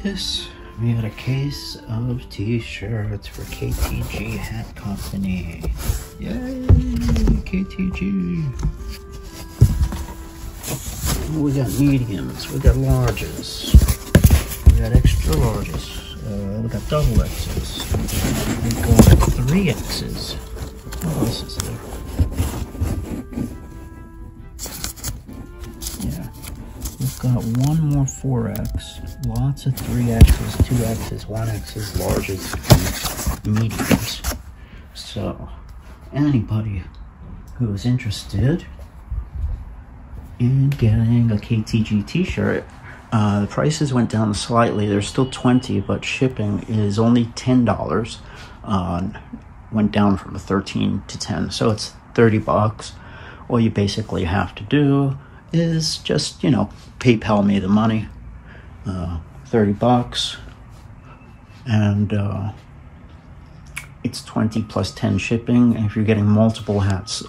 this? We got a case of t-shirts for KTG Hat Company. Yay, KTG. We got mediums, we got larges, we got extra larges, we got double X's, we got 3X's. What else is there? Yeah, we've got one more 4X, lots of 3X's, 2X's, 1X's, larges, and mediums. So, anybody who is interested in getting a KTG t-shirt, the prices went down slightly. They're still $20, but shipping is only $10. Went down from 13 to 10, so it's $30. All you basically have to do is just, you know, PayPal me the money, $30, and it's 20 plus 10 shipping. And if you're getting multiple hats,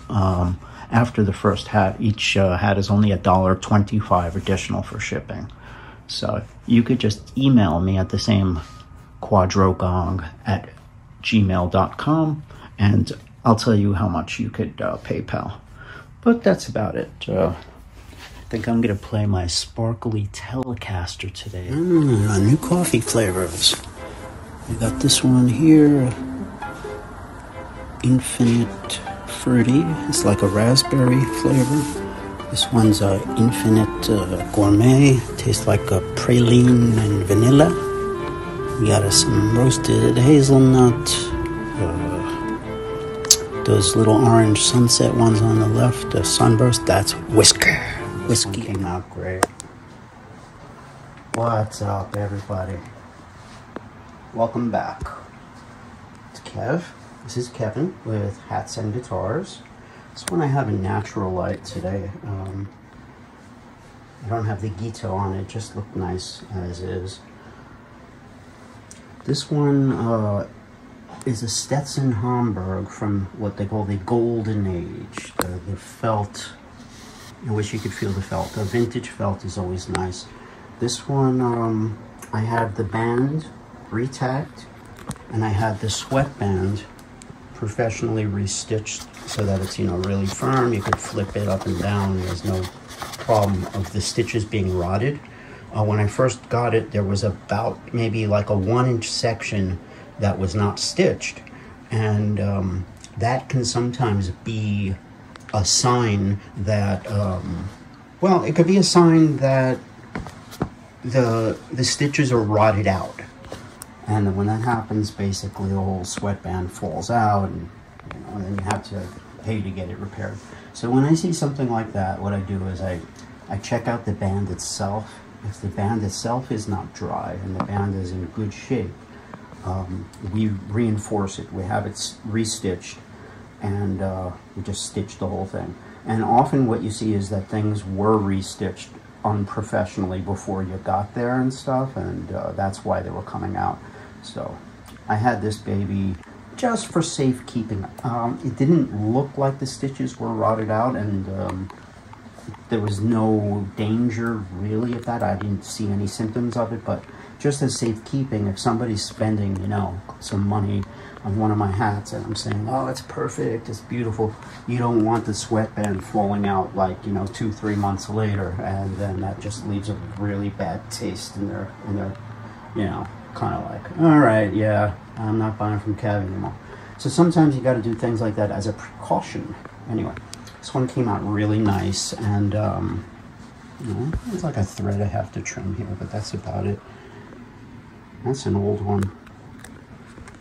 after the first hat, each hat is only $1.25 additional for shipping. So you could just email me at the same quadrogong at gmail.com, and I'll tell you how much you could PayPal. But that's about it. I think I'm gonna play my sparkly Telecaster today. New coffee flavors. I got this one here, Infinite Fruity. It's like a raspberry flavor. This one's Infinite Gourmet. Tastes like a praline and vanilla. We got some roasted hazelnut. Those little orange sunset ones on the left, the sunburst, that's whiskey. Whiskey came out great. What's up, everybody? Welcome back. It's Kev. This is Kevin with Hats and Guitars. This one I have a natural light today. I don't have the Gito on it, just looked nice as is. This one is a Stetson Homburg from what they call the golden age. The felt, I wish you could feel the felt. The vintage felt is always nice. This one, I had the band retacked, and I had the sweatband professionally restitched so that it's, you know, really firm. You could flip it up and down. There's no problem of the stitches being rotted. When I first got it, there was about maybe like a 1-inch section that was not stitched, and that can sometimes be a sign that, well, it could be a sign that the stitches are rotted out. And when that happens, basically the whole sweatband falls out, and, you know, and then you have to pay to get it repaired. So when I see something like that, what I do is I check out the band itself. If the band itself is not dry and the band is in good shape, we reinforce it. We have it restitched, and we just stitch the whole thing. And often what you see is that things were restitched unprofessionally before you got there and stuff, and that's why they were coming out. So I had this baby just for safekeeping. It didn't look like the stitches were rotted out, and there was no danger really of that. I didn't see any symptoms of it, but just as safekeeping, if somebody's spending, you know, some money on one of my hats and I'm saying, oh, it's perfect, it's beautiful, you don't want the sweatband falling out like, you know, 2-3 months later, and then that just leaves a really bad taste in their you know, kind of like, all right, yeah, I'm not buying from Kev anymore. So sometimes you got to do things like that as a precaution. Anyway, this one came out really nice, and you know, it's like a thread I have to trim here, but that's about it. That's an old one.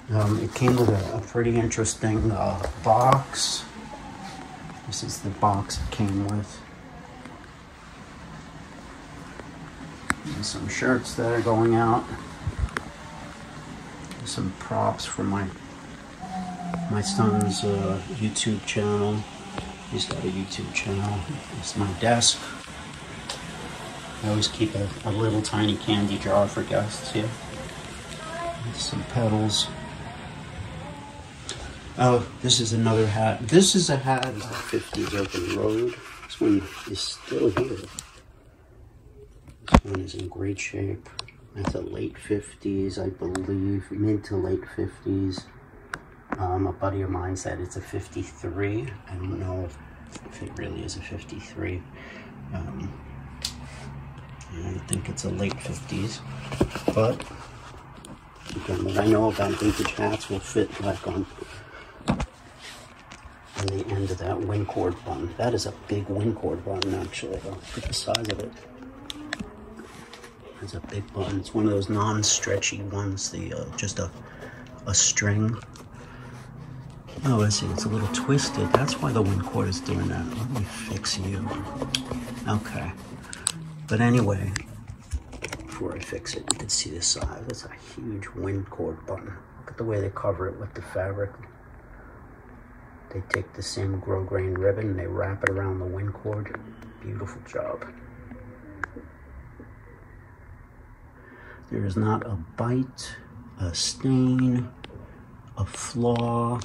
It came with a pretty interesting box. This is the box it came with. And some shirts that are going out. Some props for my son's YouTube channel. He's got a YouTube channel. It's my desk. I always keep a little tiny candy jar for guests here. Some pedals. Oh, this is another hat. This is a hat of 50's Open Road. This one is still here. This one is in great shape. That's a late 50s, I believe, mid to late 50s. A buddy of mine said it's a 53. I don't know if it really is a 53. I think it's a late 50s, but again, what I know about vintage hats will fit like on the end of that windcord bun. That is a big windcord bun, actually. Look at the size of it. It's a big bun. It's one of those non-stretchy ones, just a string. Oh, let's see, it's a little twisted. That's why the windcord is doing that. Let me fix you. Okay. But anyway, before I fix it, you can see the size. It's a huge windcord button. Look at the way they cover it with the fabric. They take the same grosgrain ribbon and they wrap it around the windcord. Beautiful job. There is not a bite, a stain, a flaw,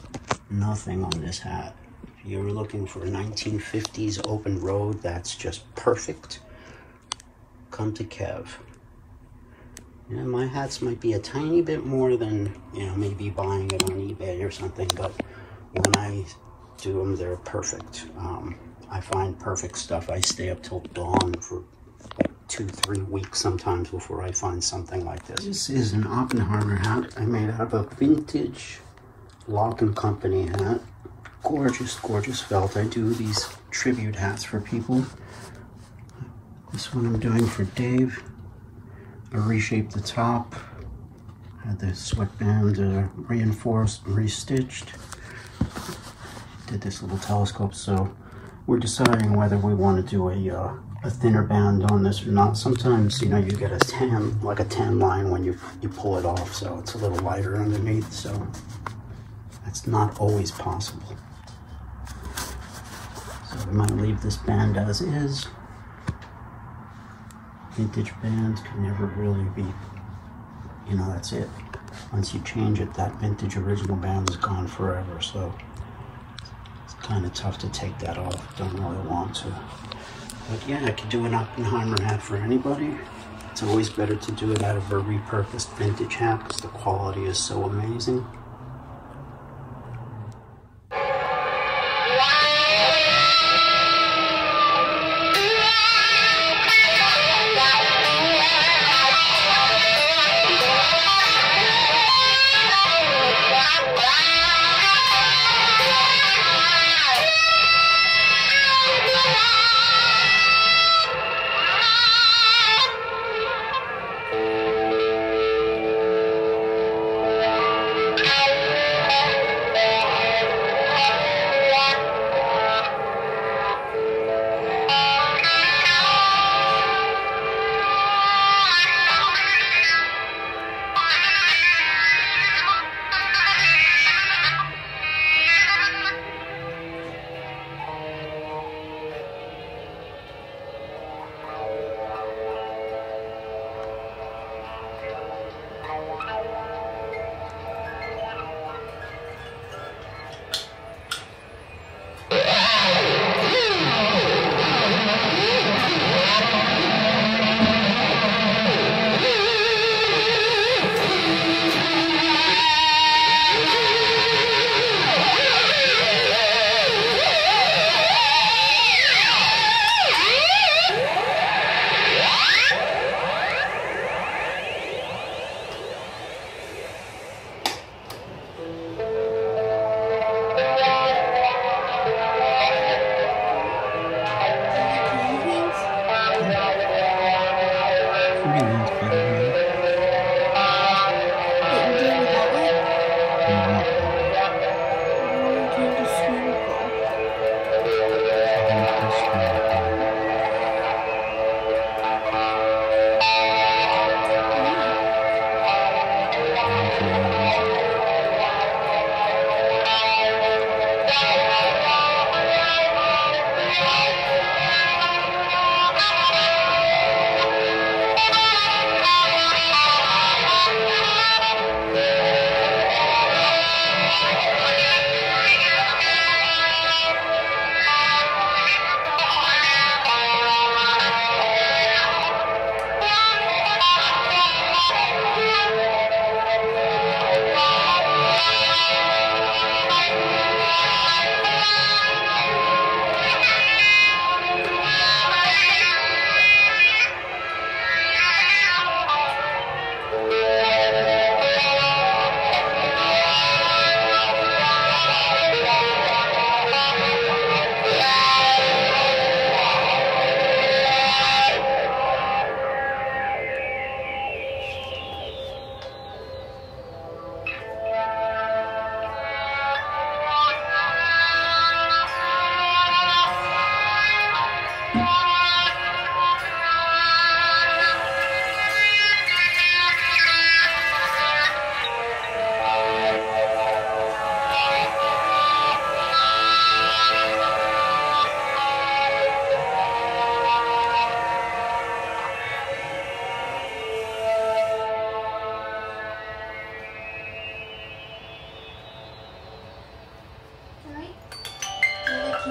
nothing on this hat. If you're looking for a 1950s open road that's just perfect, come to Kev. Yeah, my hats might be a tiny bit more than, maybe buying it on eBay or something, but when I do them, they're perfect. I find perfect stuff. I stay up till dawn for like 2-3 weeks sometimes before I find something like this. This is an Oppenheimer hat I made out of a vintage Lock & Company hat. Gorgeous, gorgeous felt. I do these tribute hats for people. This one I'm doing for Dave. I reshaped the top. Had the sweatband reinforced, restitched. Did this little telescope, so we're deciding whether we want to do a thinner band on this or not. Sometimes, you get a tan line when you pull it off, so it's a little lighter underneath, so that's not always possible. So we might leave this band as is. Vintage bands can never really be, that's it. Once you change it, that vintage original band is gone forever, so it's kind of tough to take that off. Don't really want to. But yeah, I could do an Oppenheimer hat for anybody. It's always better to do it out of a repurposed vintage hat because the quality is so amazing.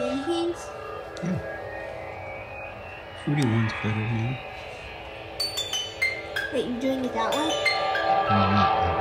candy canes? Yeah. Fruity one's better, man. Wait, you're doing it that way? No, not that